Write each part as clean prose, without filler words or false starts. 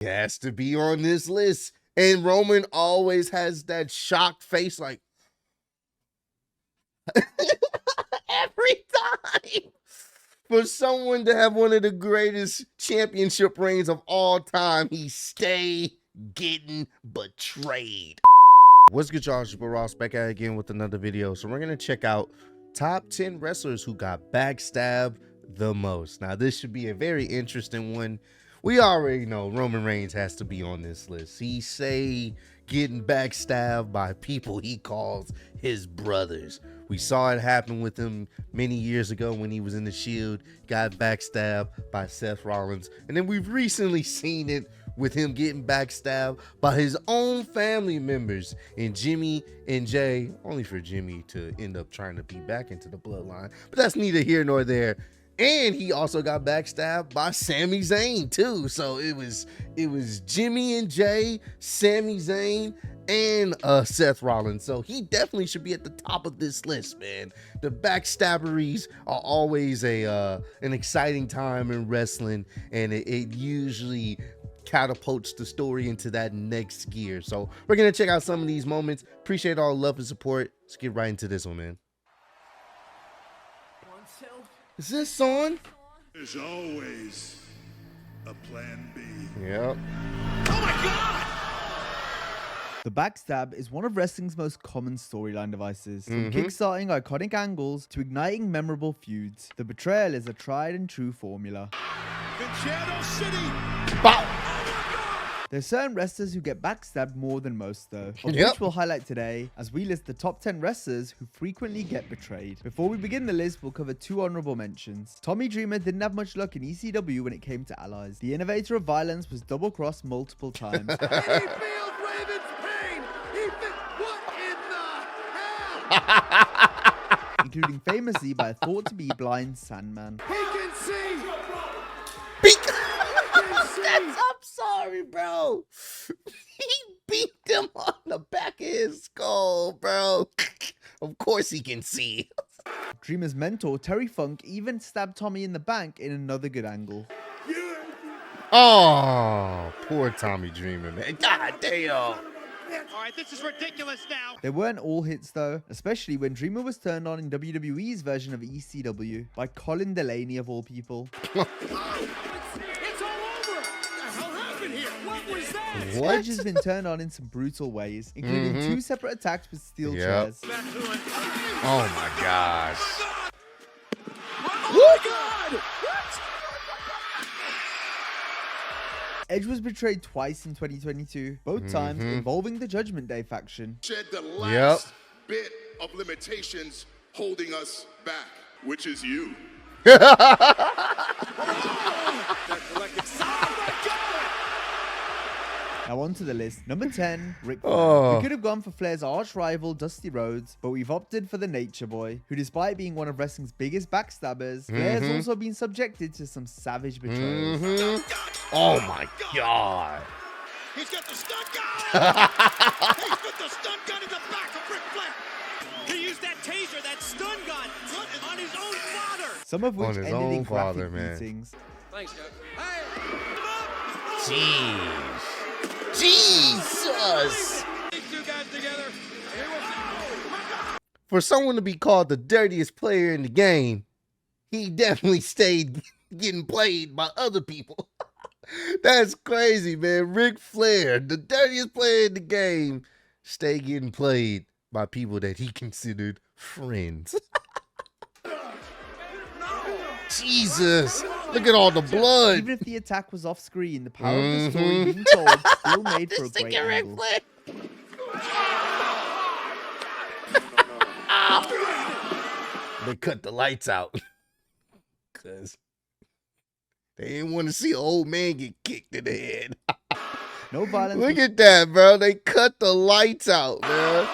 He has to be on this list. And Roman always has that shocked face like every time. For someone to have one of the greatest championship reigns of all time, he stay getting betrayed. What's good, y'all? It's your boy Ross back at it again with another video. So we're going to check out top 10 wrestlers who got backstabbed the most. Now, this should be a very interesting one. We already know Roman Reigns has to be on this list. He say getting backstabbed by people he calls his brothers. We saw it happen with him many years ago when he was in the Shield, got backstabbed by Seth Rollins. And then we've recently seen it with him getting backstabbed by his own family members in Jimmy and Jay, only for Jimmy to end up trying to be back into the bloodline. But that's neither here nor there. And he also got backstabbed by Sami Zayn too. So it was Jimmy and Jay, Sami Zayn, and Seth Rollins. So he definitely should be at the top of this list, man. The backstabberies are always an exciting time in wrestling, and it usually catapults the story into that next gear. So we're gonna check out some of these moments. Appreciate all the love and support. Let's get right into this one, man. Is this on? There's always a plan B. Yep. Oh my God! The backstab is one of wrestling's most common storyline devices. From kickstarting iconic angles to igniting memorable feuds, the betrayal is a tried and true formula. Concerto City! Bow. There's certain wrestlers who get backstabbed more than most though, of Yep. which we'll highlight today as we list the top 10 wrestlers who frequently get betrayed. Before we begin the list, we'll cover two honorable mentions. Tommy Dreamer didn't have much luck in ECW when it came to allies. The innovator of violence was double-crossed multiple times. He feels Raven's pain! What in the hell? Including famously by a thought-to-be blind Sandman. He can see! I'm sorry, bro. He beat them on the back of his skull, bro. Of course he can see. Dreamer's mentor, Terry Funk, even stabbed Tommy in the back in another good angle. Oh, poor Tommy Dreamer, man. God damn. All right, this is ridiculous now. They weren't all hits though, especially when Dreamer was turned on in WWE's version of ECW by Colin Delaney of all people. It's all over! What the hell happened here? What was that? What? Edge has been turned on in some brutal ways, including two separate attacks with steel chairs. Back to it. Oh my gosh. Oh my God! What? Edge was betrayed twice in 2022, both times involving the Judgment Day faction. Shed the last bit of limitations holding us back, which is you. Now on to the list. Number 10, Ric Flair. Oh. We could have gone for Flair's arch rival, Dusty Rhodes, but we've opted for the Nature Boy, who despite being one of wrestling's biggest backstabbers, Flair has also been subjected to some savage betrayals. Oh my God. He's got the stun gun! He's put the stun gun in the back of Ric Flair! He used that taser, that stun gun, on his own father. Some of which On his ended own in graphic father, man. beatings. Thanks, Doug. Hey! Jeez. Jesus. These two guys together. Here we go. For someone to be called the dirtiest player in the game, he definitely stayed getting played by other people. That's crazy, man. Ric Flair, the dirtiest player in the game, stayed getting played by people that he considered friends. Jesus. Look at all the blood. Even if the attack was off screen, the power of the story being told still made for a great angle. They cut the lights out because they didn't want to see an old man get kicked in the head. No violence. Look at that, bro. They cut the lights out, man.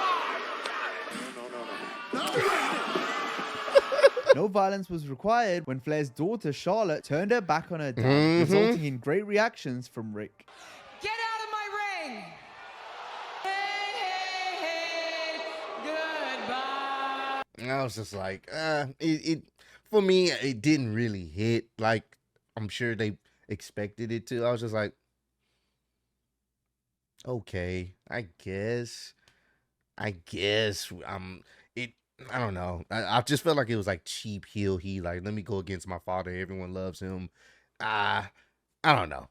No violence was required when Flair's daughter, Charlotte, turned her back on her dad, resulting in great reactions from Rick. Get out of my ring! Hey, hey, hey, goodbye. And I was just like, for me, it didn't really hit like I'm sure they expected it to. I was just like, okay, I guess. It. I don't know. I just felt like it was like cheap heel. He like, let me go against my father. Everyone loves him. I don't know.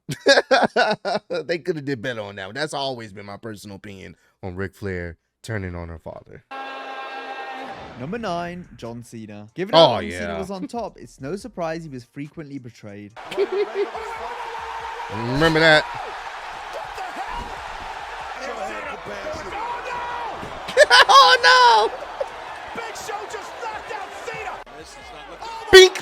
They could have did better on that one. That's always been my personal opinion on Ric Flair turning on her father. Number 9, John Cena. Given how long yeah. Cena was on top, it's no surprise he was frequently betrayed. Remember that? Oh no! Big Show just knocked out Cena. Bink!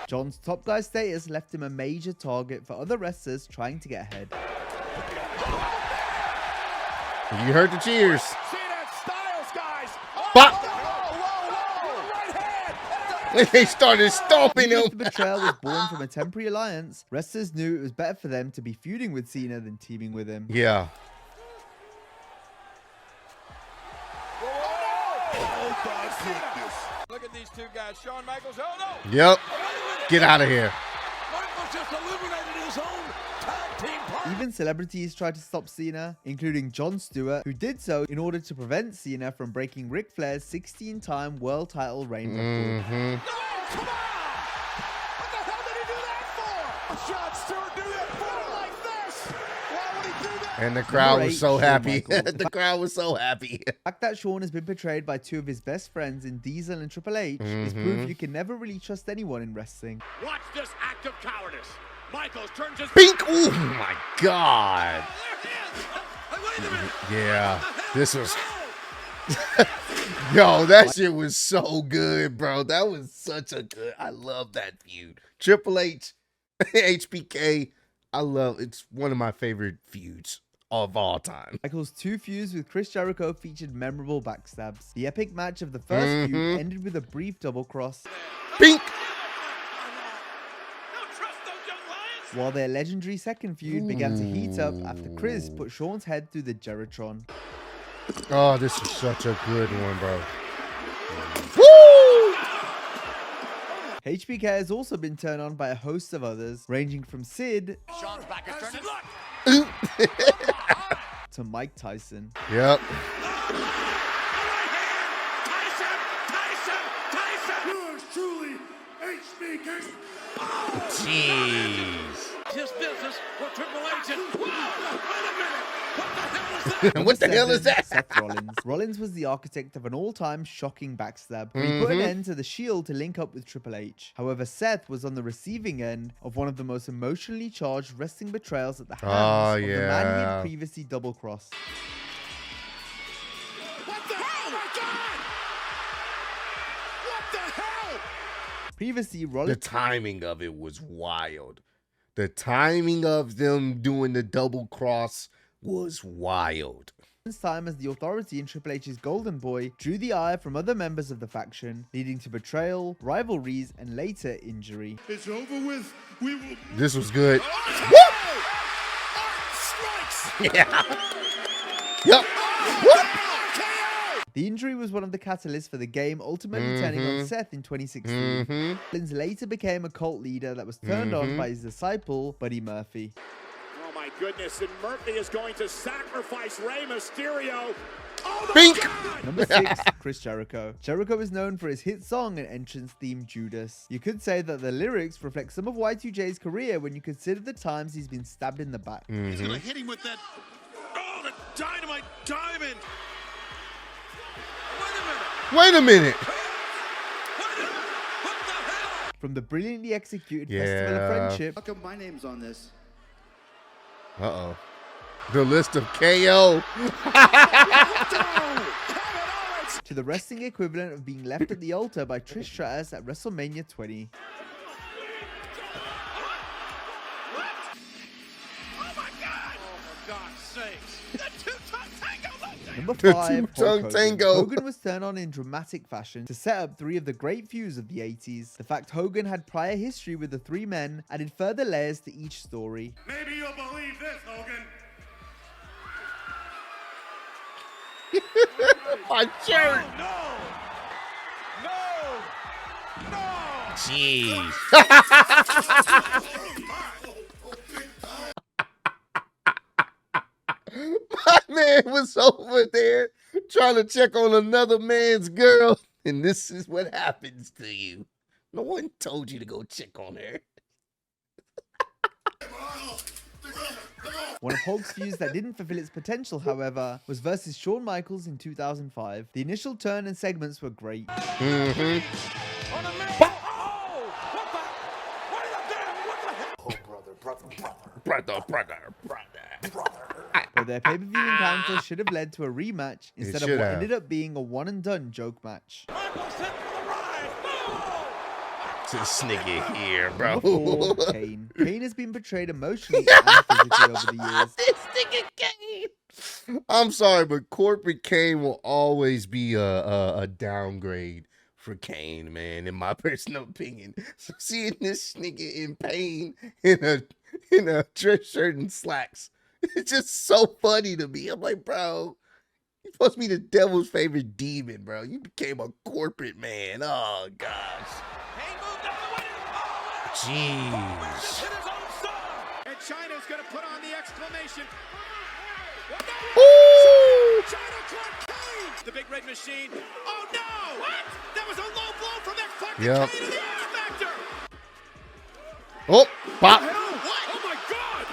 John's top guy status left him a major target for other wrestlers trying to get ahead. You heard the cheers. Cena Styles, guys. Bop! Whoa. Right hand. They started stomping Even if him. the betrayal was born from a temporary alliance, wrestlers knew it was better for them to be feuding with Cena than teaming with him. Yeah. Look at these two guys. Shawn Michaels. Oh no. Yep. Get out of here. Michaels just eliminated his own tag team partner. Even celebrities tried to stop Cena, including Jon Stewart, who did so in order to prevent Cena from breaking Ric Flair's 16-time world title reign record. No, come on! What the hell did he do that for? Jon Stewart do that for like this? Why would he do that? And the crowd Number was 8, so Shawn happy. Michaels. The crowd was so happy. The fact that Shawn has been betrayed by two of his best friends in Diesel and Triple H is proof you can never really trust anyone in wrestling. Watch this act of cowardice. Michaels turns his Bink! Oh my God. Wait a minute. Yeah. This was. Yo, that shit was so good, bro. That was such a good. I love that feud. Triple H, HBK. I love. It's one of my favorite feuds of all time. Michaels' two feuds with Chris Jericho featured memorable backstabs. The epic match of the first feud ended with a brief double cross, Bink! Don't trust those young lions. while their legendary second feud began to heat up after Chris put Shawn's head through the Geritron. Oh, this is such a good one, bro. Woo! HBK has also been turned on by a host of others, ranging from Sid Shawn's back is turning. to Mike Tyson. Yep. Yours truly, HBK. Jeez. His business with Triple H and whoa, wait a minute. What the hell is that? Seth Rollins. Rollins was the architect of an all-time shocking backstab. He put an end to the Shield to link up with Triple H. However, Seth was on the receiving end of one of the most emotionally charged wrestling betrayals at the hands of the man he yeah. had previously double-crossed. What the hell? Oh my God! What the hell? Previously, The Rollins timing of it was wild. The timing of them doing the double cross was wild. time as the authority in Triple H's Golden Boy drew the ire from other members of the faction, leading to betrayal, rivalries, and later injury. It's over with. We will. This was good. Yeah. Yep. The injury was one of the catalysts for the game ultimately turning on Seth in 2016. Rollins later became a cult leader that was turned on by his disciple, Buddy Murphy. Oh my goodness, and Murphy is going to sacrifice Rey Mysterio. Oh my Bink! God! Number 6, Chris Jericho. Jericho is known for his hit song and entrance theme, Judas. You could say that the lyrics reflect some of Y2J's career when you consider the times he's been stabbed in the back. He's gonna hit him with that. Oh, the dynamite diamond. Wait a minute. What the hell? From the brilliantly executed Festival of Friendship How come my name's on this? Uh-oh. The list of KO. to the wrestling equivalent of being left at the altar by Trish Stratus at WrestleMania 20. Oh my God! Oh, for God's sakes. The two-tongue tango. Number The 5, two-tongue Hulk Hogan. tango. Hogan was turned on in dramatic fashion to set up 3 of the great feuds of the 80s. The fact Hogan had prior history with the 3 men added further layers to each story. Maybe you'll believe this, Hogan. My shirt. No! No! No! Jeez. Man was over there trying to check on another man's girl, and this is what happens to you. No one told you to go check on her. One of Hulk's feuds that didn't fulfill its potential, however, was versus Shawn Michaels in 2005. The initial turn and segments were great. But their pay-per-view encounter should have led to a rematch instead of what ended up being a one-and-done joke match. This nigga here, bro. Number 4, Kane. Kane has been portrayed emotionally and physically over the years. This nigga Kane. I'm sorry, but corporate Kane will always be a downgrade for Kane, man, in my personal opinion. So seeing this nigga in pain in a dress shirt and slacks, it's just so funny to me. I'm like, bro, you're supposed to be the devil's favorite demon, bro. You became a corporate man. Oh gosh. Jeez. And China's gonna put on the exclamation. Ooh. China caught Kane. The big red machine. Oh no! What? That was a low blow from that fucking Yep. Kane to the X Factor. Oh, pop. What? Oh my God!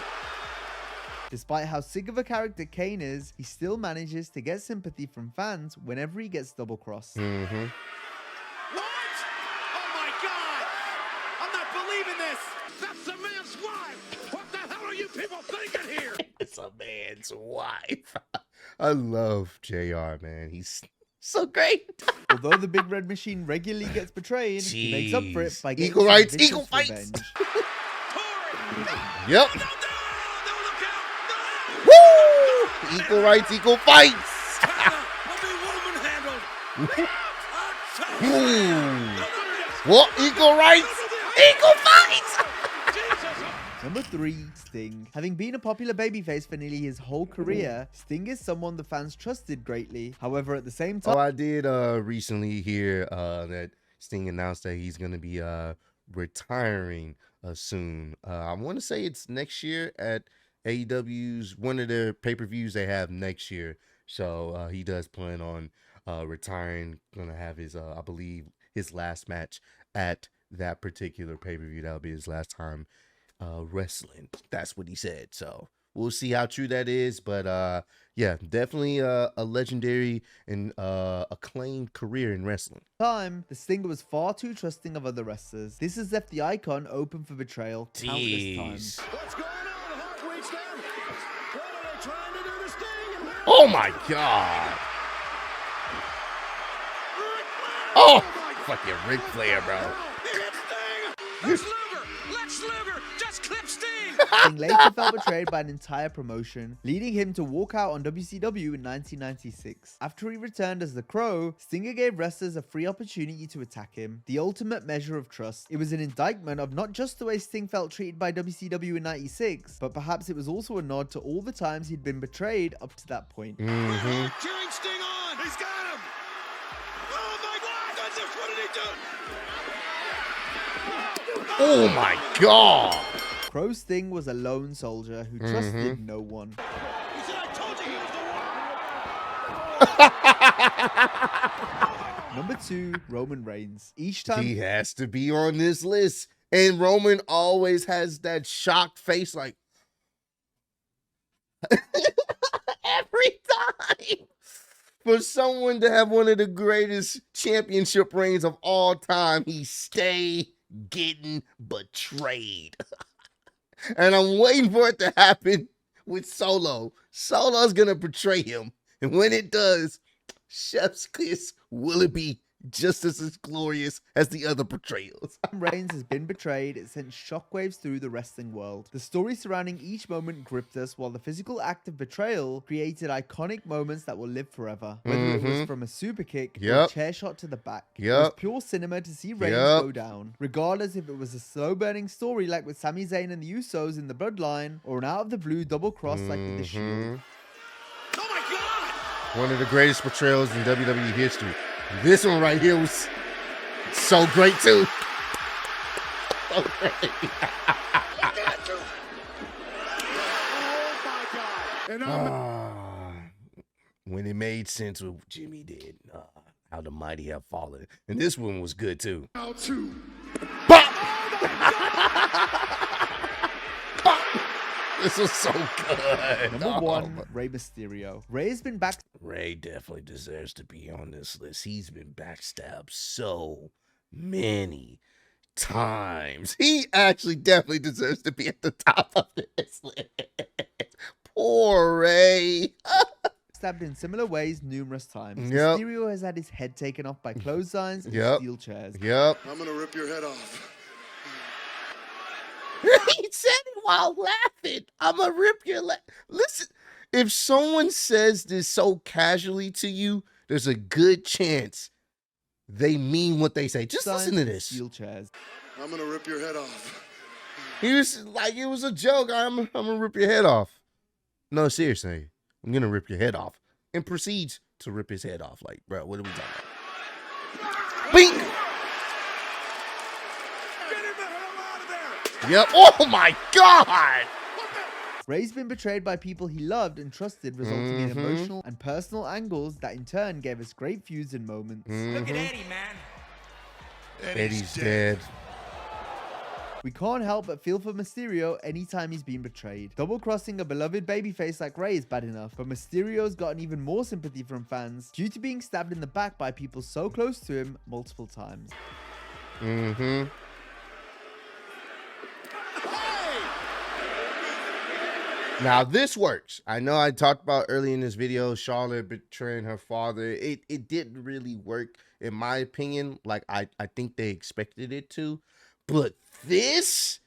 Despite how sick of a character Kane is, he still manages to get sympathy from fans whenever he gets double-crossed. Mm-hmm. What? Oh my God! I'm not believing this. That's the man's wife. What the hell are you people thinking here? It's a man's wife. I love JR, man. He's so great. Although the big red machine regularly gets betrayed, he makes up for it by getting Equal some rights, vicious equal fights. revenge. Yep. No, look out! Woo! Equal rights, equal fights. What? Equal rights, equal fights. Number 3, Sting. Having been a popular babyface for nearly his whole career, Sting is someone the fans trusted greatly. However, at the same time, I did recently hear that Sting announced that he's gonna be retiring soon. I want to say it's next year at AEW's one of their pay-per-views they have next year. So he does plan on retiring. Gonna have his I believe his last match at that particular pay-per-view. That'll be his last time wrestling. That's what he said. So we'll see how true that is. But yeah, definitely a legendary and acclaimed career in wrestling. the Stinger was far too trusting of other wrestlers. This has left the icon open for betrayal countless times. What's going on? Hawk reached down. What are they trying to do to Sting? Oh my God. Oh, fucking Ric Flair, bro. Lex Luger, just clip Sting. Sting later felt betrayed by an entire promotion, leading him to walk out on WCW in 1996. After he returned as the Crow, Stinger gave wrestlers a free opportunity to attack him, the ultimate measure of trust. It was an indictment of not just the way Sting felt treated by WCW in 96, but perhaps it was also a nod to all the times he'd been betrayed up to that point. Cheering Sting on. He's got him. Oh my God! What did he do? Oh my God. Crow Sting was a lone soldier who trusted no one. He said, I told you he was the one. Number 2, Roman Reigns. Each time He has to be on this list. And Roman always has that shocked face like every time. For someone to have one of the greatest championship reigns of all time, he stay getting betrayed. And I'm waiting for it to happen with Solo. Solo's gonna betray him. And when it does, chef's kiss, will it be just as glorious as the other portrayals? Reigns has been betrayed, it sent shockwaves through the wrestling world. The story surrounding each moment gripped us, while the physical act of betrayal created iconic moments that will live forever. Whether it was from a super kick or a chair shot to the back. It was pure cinema to see Reigns go down. Regardless if it was a slow-burning story like with Sami Zayn and the Usos in the Bloodline, or an out-of-the-blue double cross like with the Shield. Oh my God! One of the greatest portrayals in WWE history. This one right here was so great too. So great. Oh my God! And when it made sense what Jimmy did. How the mighty have fallen. And this one was good too. Now two. This was so good. Number 1, Rey Mysterio. Rey's been back. Ray definitely deserves to be on this list. He's been backstabbed so many times. He actually definitely deserves to be at the top of this list. Poor Ray. Stabbed in similar ways numerous times. Yep. Mysterio has had his head taken off by clotheslines and Yep. steel chairs. Yep. I'm gonna rip your head off. He said it while laughing. I'm gonna rip your leg. Listen, if someone says this so casually to you, there's a good chance they mean what they say. Just listen to this. Steel chairs. I'm gonna rip your head off. He was like, it was a joke. I'm gonna rip your head off. No, seriously, I'm gonna rip your head off, and proceeds to rip his head off. Like, bro, what are we talking about? Bing. Get him the hell out of there! Yep. Oh my God. Rey's been betrayed by people he loved and trusted, resulting in emotional and personal angles that in turn gave us great feuds and moments. Look at Eddie, man. Eddie's dead. We can't help but feel for Mysterio anytime he's been betrayed. Double-crossing a beloved babyface like Rey is bad enough, but Mysterio's gotten even more sympathy from fans due to being stabbed in the back by people so close to him multiple times. Now this works. I know I talked about early in this video, Charlotte betraying her father. It didn't really work in my opinion, like I think they expected it to. But this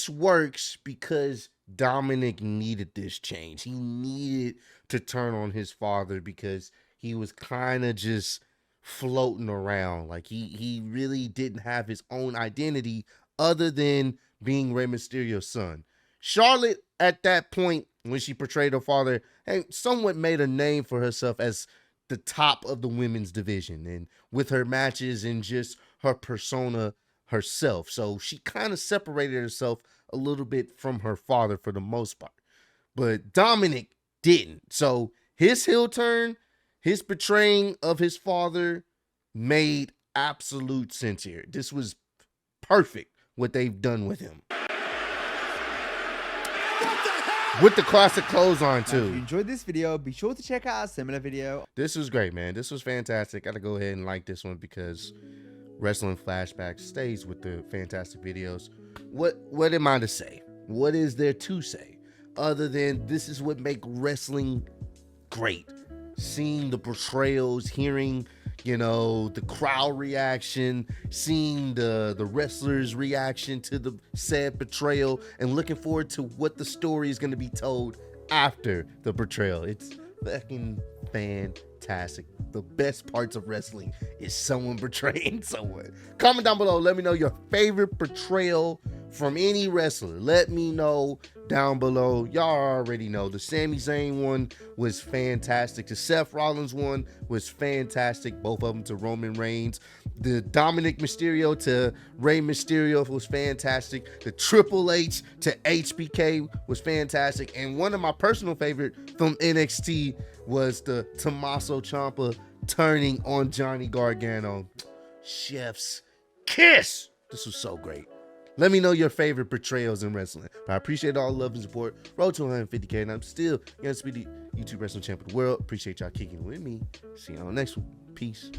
works because Dominic needed this change. He needed to turn on his father because he was kind of just floating around. Like he really didn't have his own identity other than being Rey Mysterio's son. Charlotte, at that point, when she portrayed her father, somewhat made a name for herself as the top of the women's division, and with her matches and just her persona herself. So she kind of separated herself a little bit from her father for the most part. But Dominic didn't. So his heel turn, his betraying of his father made absolute sense here. This was perfect what they've done with him. With the classic clothesline If too. you enjoyed this video, be sure to check out a similar video. This was great, man. This was fantastic. Gotta go ahead and like this one because Wrestling Flashback stays with the fantastic videos. What am I to say? What is there to say other than this is what make wrestling great? Seeing the portrayals, hearing, you know, the crowd reaction, seeing the wrestlers' reaction to the said betrayal, and looking forward to what the story is going to be told after the betrayal. It's fucking fantastic. The best parts of wrestling is someone betraying someone. Comment down below. Let me know your favorite betrayal from any wrestler. Let me know down below. Y'all already know the Sami Zayn one was fantastic. The Seth Rollins one was fantastic. Both of them to Roman Reigns. The Dominic Mysterio to Rey Mysterio was fantastic. The Triple H to HBK was fantastic. And one of my personal favorite from NXT was the Tommaso Ciampa turning on Johnny Gargano. Chef's kiss. This was so great. Let me know your favorite betrayals in wrestling. But I appreciate all the love and support. Road to 150K, and I'm still your undisputed YouTube wrestling champ of the world. Appreciate y'all kicking with me. See you on the next one. Peace.